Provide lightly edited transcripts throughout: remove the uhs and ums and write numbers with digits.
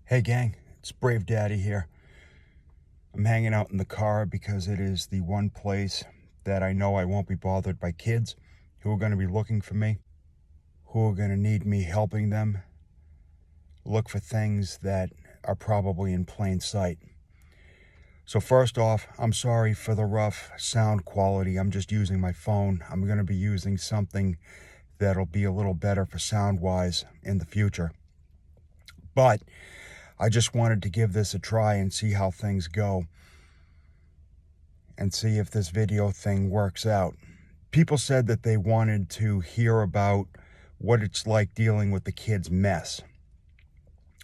Hey gang, it's Brave Daddy here. I'm hanging out in the car because it is the one place that I know I won't be bothered by kids who are going to be looking for me, who are going to need me helping them look for things that are probably in plain sight. So first off, I'm sorry for the rough sound quality. I'm just using my phone. I'm going to be using something that'll be a little better for sound-wise in the future. But I just wanted to give this a try and see how things go and see if this video thing works out. People said that they wanted to hear about what it's like dealing with the kids' mess.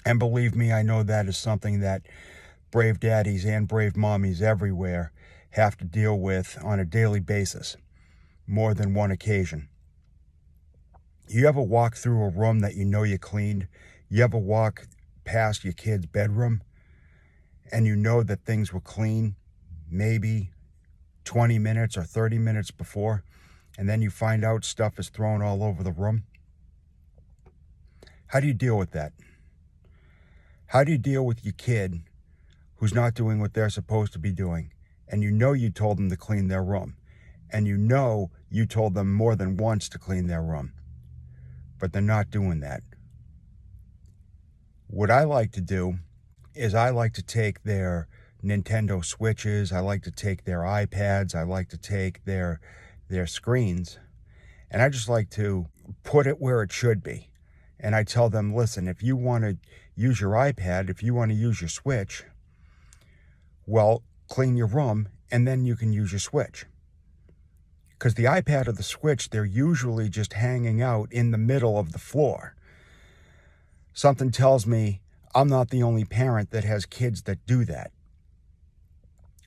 And believe me, I know that is something that brave daddies and brave mommies everywhere have to deal with on a daily basis, more than one occasion. You ever walk through a room that you know you cleaned? You ever walk past your kid's bedroom and you know that things were clean maybe 20 minutes or 30 minutes before, and then you find out stuff is thrown all over the room? How do you deal with that? How do you deal with your kid who's not doing what they're supposed to be doing, and you know you told them to clean their room, and you know you told them more than once to clean their room, but they're not doing that? What I like to do is I like to take their Nintendo Switches, I like to take their iPads, I like to take their screens, and I just like to put it where it should be. And I tell them, listen, if you want to use your iPad, if you want to use your Switch, well, clean your room and then you can use your Switch. Because the iPad or the Switch, they're usually just hanging out in the middle of the floor. Something tells me I'm not the only parent that has kids that do that.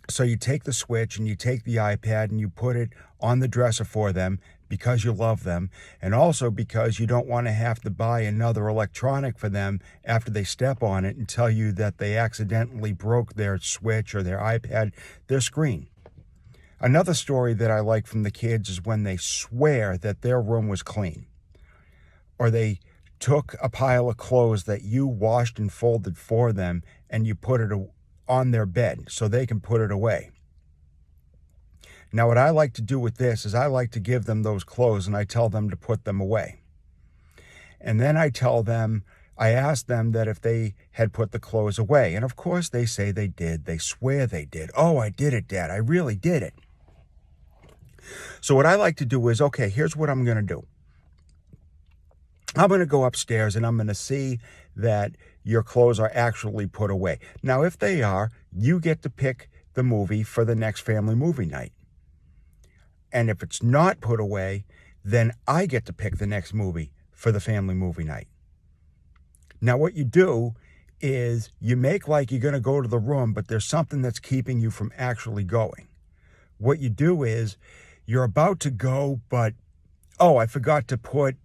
So you take the Switch and you take the iPad and you put it on the dresser for them because you love them, and also because you don't want to have to buy another electronic for them after they step on it and tell you that they accidentally broke their Switch or their iPad, their screen. Another story that I like from the kids is when they swear that their room was clean, or they took a pile of clothes that you washed and folded for them and you put it on their bed so they can put it away. Now, what I like to do with this is I like to give them those clothes and I tell them to put them away. And then I ask them that if they had put the clothes away. And of course they say they did. They swear they did. Oh, I did it, Dad. I really did it. So what I like to do is, okay, here's what I'm going to do. I'm going to go upstairs and I'm going to see that your clothes are actually put away. Now, if they are, you get to pick the movie for the next family movie night. And if it's not put away, then I get to pick the next movie for the family movie night. Now, what you do is you make like you're going to go to the room, but there's something that's keeping you from actually going. What you do is you're about to go, but, oh, I forgot to put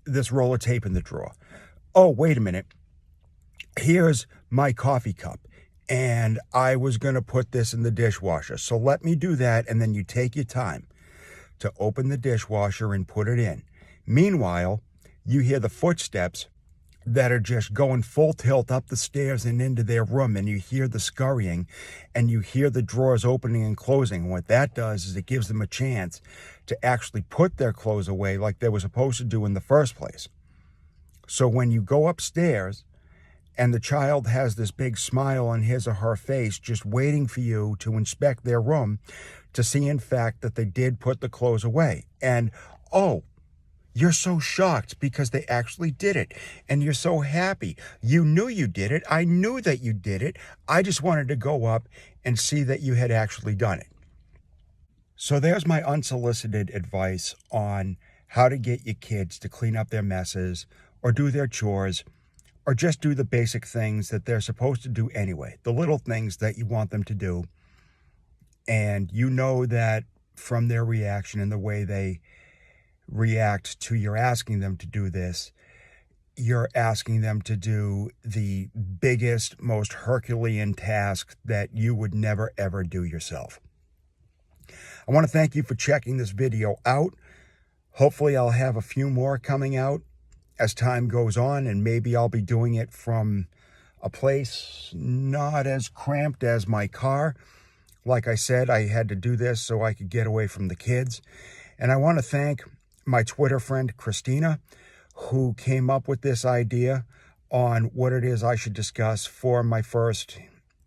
this roll of tape in the drawer. Oh, wait a minute. Here's my coffee cup, and I was going to put this in the dishwasher. So let me do that, and then you take your time to open the dishwasher and put it in. Meanwhile, you hear the footsteps that are just going full tilt up the stairs and into their room, and you hear the scurrying, and you hear the drawers opening and closing. And what that does is it gives them a chance to actually put their clothes away like they were supposed to do in the first place. So when you go upstairs and the child has this big smile on his or her face just waiting for you to inspect their room to see, in fact, that they did put the clothes away. And, oh, you're so shocked because they actually did it. And you're so happy. You knew you did it. I knew that you did it. I just wanted to go up and see that you had actually done it. So there's my unsolicited advice on how to get your kids to clean up their messes or do their chores or just do the basic things that they're supposed to do anyway, the little things that you want them to do. And you know that from their reaction and the way they react to your asking them to do this, you're asking them to do the biggest, most Herculean task that you would never, ever do yourself. I want to thank you for checking this video out. Hopefully I'll have a few more coming out as time goes on, and maybe I'll be doing it from a place not as cramped as my car. Like I said, I had to do this so I could get away from the kids. And I want to thank my Twitter friend, Christina, who came up with this idea on what it is I should discuss for my first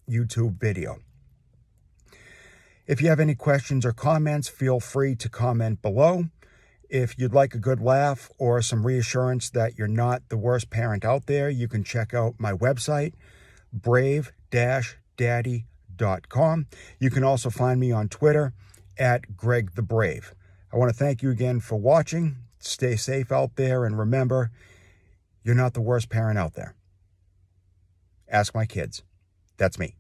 YouTube video. If you have any questions or comments, feel free to comment below. If you'd like a good laugh or some reassurance that you're not the worst parent out there, you can check out my website, brave-daddy.com. You can also find me on Twitter at Greg the Brave. I want to thank you again for watching. Stay safe out there, and remember, you're not the worst parent out there. Ask my kids. That's me.